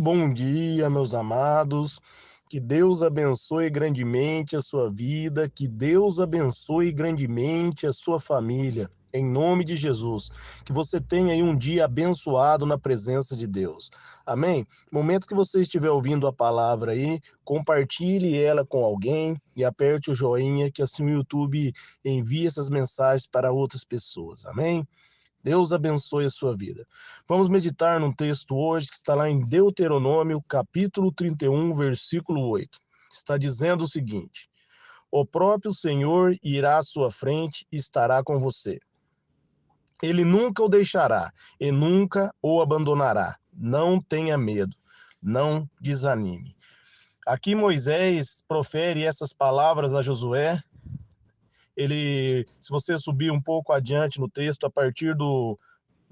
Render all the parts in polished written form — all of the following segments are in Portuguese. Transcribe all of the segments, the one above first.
Bom dia, meus amados. Que Deus abençoe grandemente a sua vida, que Deus abençoe grandemente a sua família, em nome de Jesus. Que você tenha aí um dia abençoado na presença de Deus. Amém? No momento que você estiver ouvindo a palavra aí, compartilhe ela com alguém e aperte o joinha, que assim o YouTube envie essas mensagens para outras pessoas. Amém? Deus abençoe a sua vida. Vamos meditar num texto hoje que está lá em Deuteronômio, capítulo 31, versículo 8. Está dizendo o seguinte: O próprio Senhor irá à sua frente e estará com você. Ele nunca o deixará e nunca o abandonará. Não tenha medo, não desanime. Aqui Moisés profere essas palavras a Josué. Se você subir um pouco adiante no texto, a partir do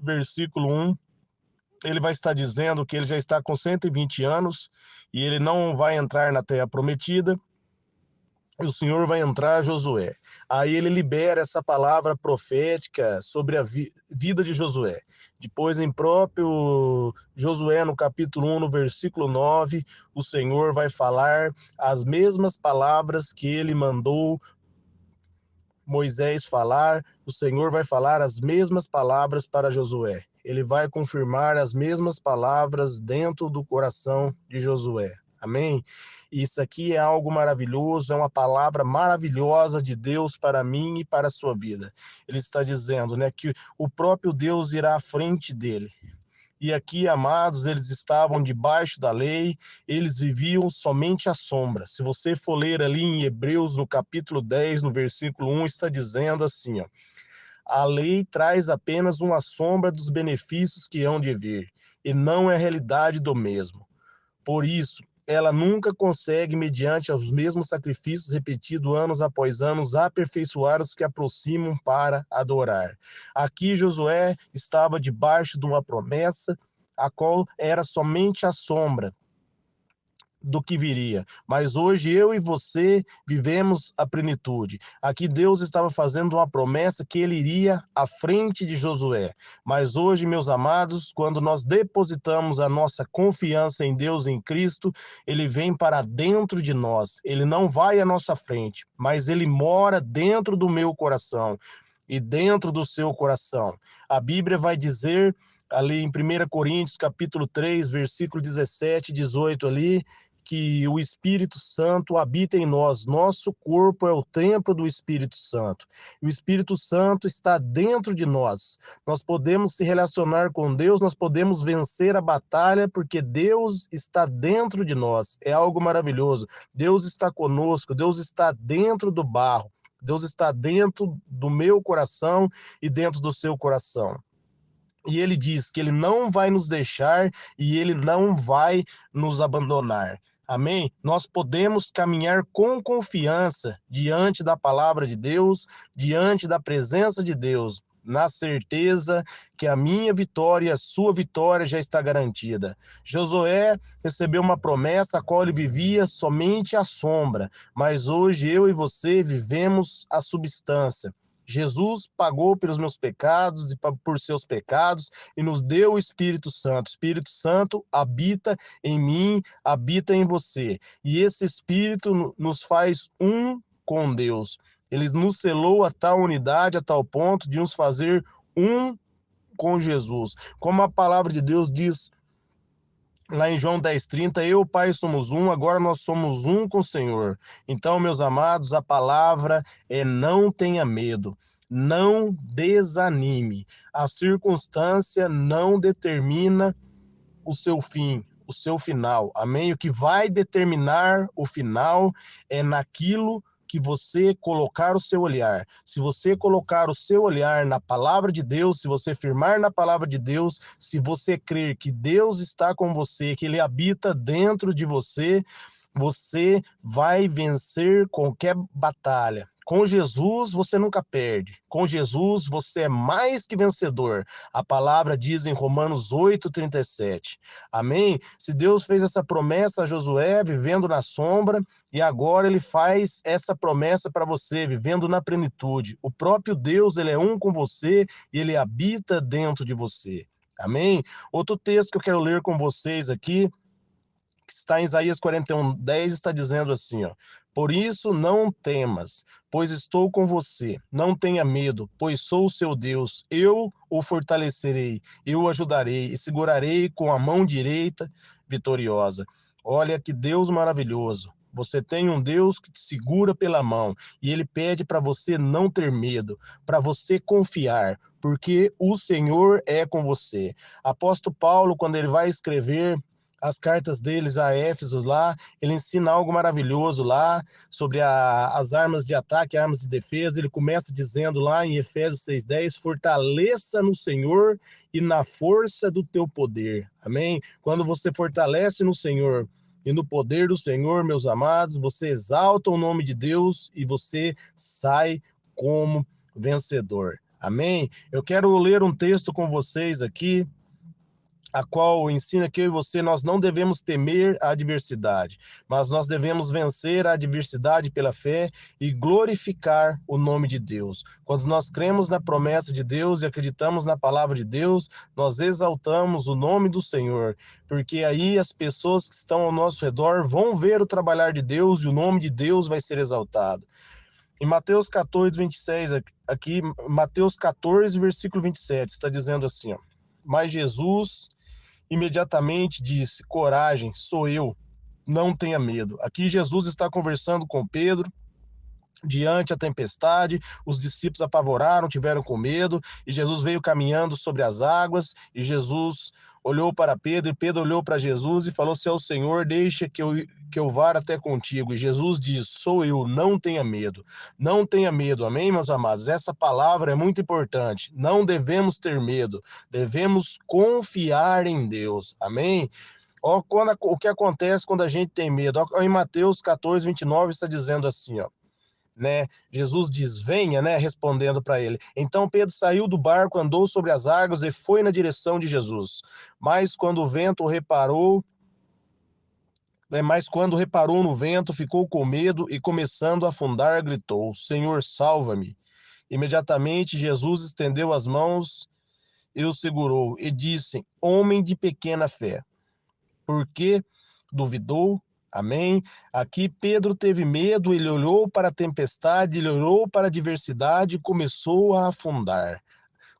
versículo 1, ele vai estar dizendo que ele já está com 120 anos e ele não vai entrar na terra prometida, e o Senhor vai entrar, Josué. Aí ele libera essa palavra profética sobre a vida de Josué. Depois, em próprio Josué, no capítulo 1, no versículo 9, o Senhor vai falar as mesmas palavras que ele mandou Moisés falar, o Senhor vai falar as mesmas palavras para Josué. Ele vai confirmar as mesmas palavras dentro do coração de Josué. Amém? Isso aqui é algo maravilhoso, é uma palavra maravilhosa de Deus para mim e para a sua vida. Ele está dizendo, né, que o próprio Deus irá à frente dele. E aqui, amados, eles estavam debaixo da lei, eles viviam somente à sombra. Se você for ler ali em Hebreus, no capítulo 10, no versículo 1, está dizendo assim, ó: a lei traz apenas uma sombra dos benefícios que hão de vir, e não é a realidade do mesmo. Por isso, ela nunca consegue, mediante os mesmos sacrifícios repetidos anos após anos, aperfeiçoar os que aproximam para adorar. Aqui Josué estava debaixo de uma promessa, a qual era somente a sombra do que viria. Mas hoje eu e você vivemos a plenitude. Aqui Deus estava fazendo uma promessa que ele iria à frente de Josué. Mas hoje, meus amados, quando nós depositamos a nossa confiança em Deus, em Cristo, ele vem para dentro de nós. Ele não vai à nossa frente, mas ele mora dentro do meu coração e dentro do seu coração. A Bíblia vai dizer ali em 1 Coríntios, capítulo 3, versículo 17 e 18 ali, que o Espírito Santo habita em nós. Nosso corpo é o templo do Espírito Santo. E o Espírito Santo está dentro de nós. Nós podemos se relacionar com Deus, nós podemos vencer a batalha, porque Deus está dentro de nós. É algo maravilhoso. Deus está conosco, Deus está dentro do barro. Deus está dentro do meu coração e dentro do seu coração. E ele diz que ele não vai nos deixar e ele não vai nos abandonar. Amém? Nós podemos caminhar com confiança diante da palavra de Deus, diante da presença de Deus, na certeza que a minha vitória e a sua vitória já está garantida. Josué recebeu uma promessa a qual ele vivia somente à sombra, mas hoje eu e você vivemos a substância. Jesus pagou pelos meus pecados e por seus pecados e nos deu o Espírito Santo. O Espírito Santo habita em mim, habita em você. E esse Espírito nos faz um com Deus. Ele nos selou a tal unidade, a tal ponto de nos fazer um com Jesus. Como a palavra de Deus diz lá em João 10:30, eu e o Pai somos um, agora nós somos um com o Senhor. Então, meus amados, a palavra é: não tenha medo, não desanime. A circunstância não determina o seu fim, o seu final. Amém? O que vai determinar o final é naquilo que você colocar o seu olhar. Se você colocar o seu olhar na palavra de Deus, se você firmar na palavra de Deus, se você crer que Deus está com você, que ele habita dentro de você, você vai vencer qualquer batalha. Com Jesus você nunca perde. Com Jesus você é mais que vencedor. A palavra diz em Romanos 8:37. Amém? Se Deus fez essa promessa a Josué, vivendo na sombra, e agora ele faz essa promessa para você, vivendo na plenitude. O próprio Deus, ele é um com você e ele habita dentro de você. Amém? Outro texto que eu quero ler com vocês aqui que está em Isaías 41:10, está dizendo assim, ó: por isso não temas, pois estou com você. Não tenha medo, pois sou o seu Deus. Eu o fortalecerei, eu o ajudarei e segurarei com a mão direita vitoriosa. Olha que Deus maravilhoso. Você tem um Deus que te segura pela mão e ele pede para você não ter medo, para você confiar, porque o Senhor é com você. Apóstolo Paulo, quando ele vai escrever as cartas deles a Éfeso lá, ele ensina algo maravilhoso lá sobre as armas de ataque, armas de defesa. Ele começa dizendo lá em Efésios 6:10, fortaleça no Senhor e na força do teu poder. Amém? Quando você fortalece no Senhor e no poder do Senhor, meus amados, você exalta o nome de Deus e você sai como vencedor. Amém? Eu quero ler um texto com vocês aqui, a qual ensina que eu e você, nós não devemos temer a adversidade, mas nós devemos vencer a adversidade pela fé e glorificar o nome de Deus. Quando nós cremos na promessa de Deus e acreditamos na palavra de Deus, nós exaltamos o nome do Senhor, porque aí as pessoas que estão ao nosso redor vão ver o trabalhar de Deus e o nome de Deus vai ser exaltado. Em Mateus 14:26, aqui, Mateus 14, versículo 27, está dizendo assim, ó: mas Jesus imediatamente disse, coragem, sou eu, não tenha medo. Aqui Jesus está conversando com Pedro, diante a tempestade, os discípulos apavoraram, tiveram com medo, e Jesus veio caminhando sobre as águas, e Jesus olhou para Pedro, e Pedro olhou para Jesus e falou, se é o Senhor, deixa que eu vá até contigo. E Jesus diz, sou eu, não tenha medo. Não tenha medo, amém, meus amados? Essa palavra é muito importante. Não devemos ter medo, devemos confiar em Deus, amém? Ó, o que acontece quando a gente tem medo? Ó, em Mateus 14:29 está dizendo assim, ó, né? Jesus diz, venha, né? Respondendo para ele. Então Pedro saiu do barco, andou sobre as águas e foi na direção de Jesus. Mas quando reparou no vento, ficou com medo e começando a afundar, gritou, Senhor, salva-me. Imediatamente Jesus estendeu as mãos e o segurou e disse, homem de pequena fé, por que duvidou? Amém? Aqui Pedro teve medo, ele olhou para a tempestade, ele olhou para a adversidade e começou a afundar.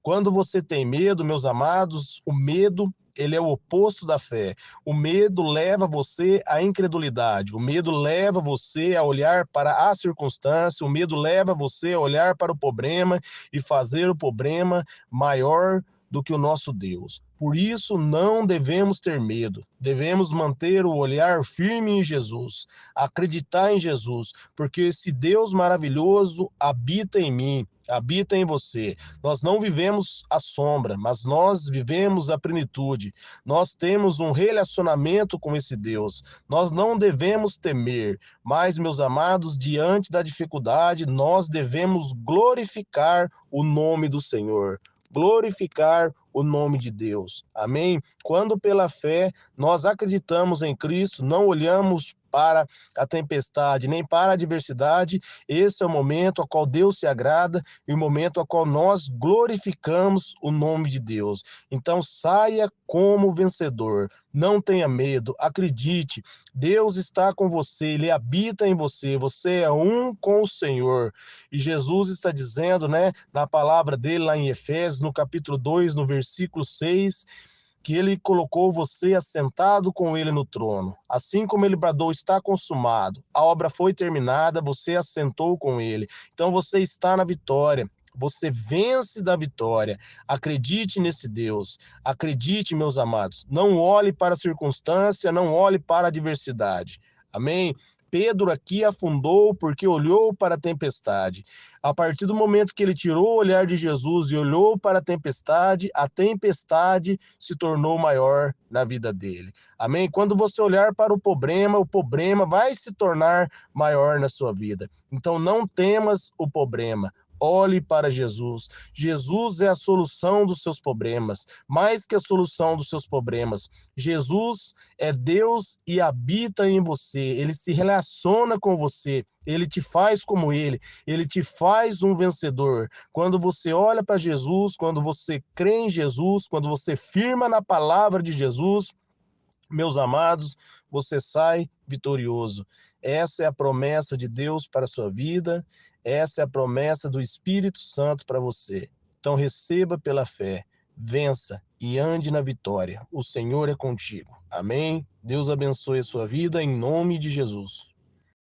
Quando você tem medo, meus amados, o medo, ele é o oposto da fé. O medo leva você à incredulidade. O medo leva você a olhar para a circunstância. O medo leva você a olhar para o problema e fazer o problema maior do que o nosso Deus. Por isso, não devemos ter medo. Devemos manter o olhar firme em Jesus, acreditar em Jesus, porque esse Deus maravilhoso habita em mim, habita em você. Nós não vivemos a sombra, mas nós vivemos a plenitude. Nós temos um relacionamento com esse Deus. Nós não devemos temer, mas, meus amados, diante da dificuldade, nós devemos glorificar o nome do Senhor. Glorificar o nome de Deus. Amém? Quando pela fé nós acreditamos em Cristo, não olhamos para a tempestade, nem para a adversidade, esse é o momento ao qual Deus se agrada e o momento ao qual nós glorificamos o nome de Deus. Então saia como vencedor, não tenha medo, acredite, Deus está com você, Ele habita em você, você é um com o Senhor. E Jesus está dizendo, né, na palavra dele lá em Efésios, no capítulo 2, no versículo 6, que ele colocou você assentado com ele no trono. Assim como ele bradou, está consumado, a obra foi terminada, você assentou com ele. Então você está na vitória. Você vence da vitória. Acredite nesse Deus. Acredite, meus amados. Não olhe para a circunstância, não olhe para a adversidade. Amém? Pedro aqui afundou porque olhou para a tempestade. A partir do momento que ele tirou o olhar de Jesus e olhou para a tempestade se tornou maior na vida dele. Amém? Quando você olhar para o problema vai se tornar maior na sua vida. Então não temas o problema. Olhe para Jesus. Jesus é a solução dos seus problemas, mais que a solução dos seus problemas. Jesus é Deus e habita em você. Ele se relaciona com você. Ele te faz como ele te faz um vencedor. Quando você olha para Jesus, quando você crê em Jesus, quando você firma na palavra de Jesus, Meus amados, você sai vitorioso. Essa é a promessa de Deus para a sua vida, essa é a promessa do Espírito Santo para você. Então receba pela fé, vença e ande na vitória. O Senhor é contigo. Amém? Deus abençoe a sua vida em nome de Jesus.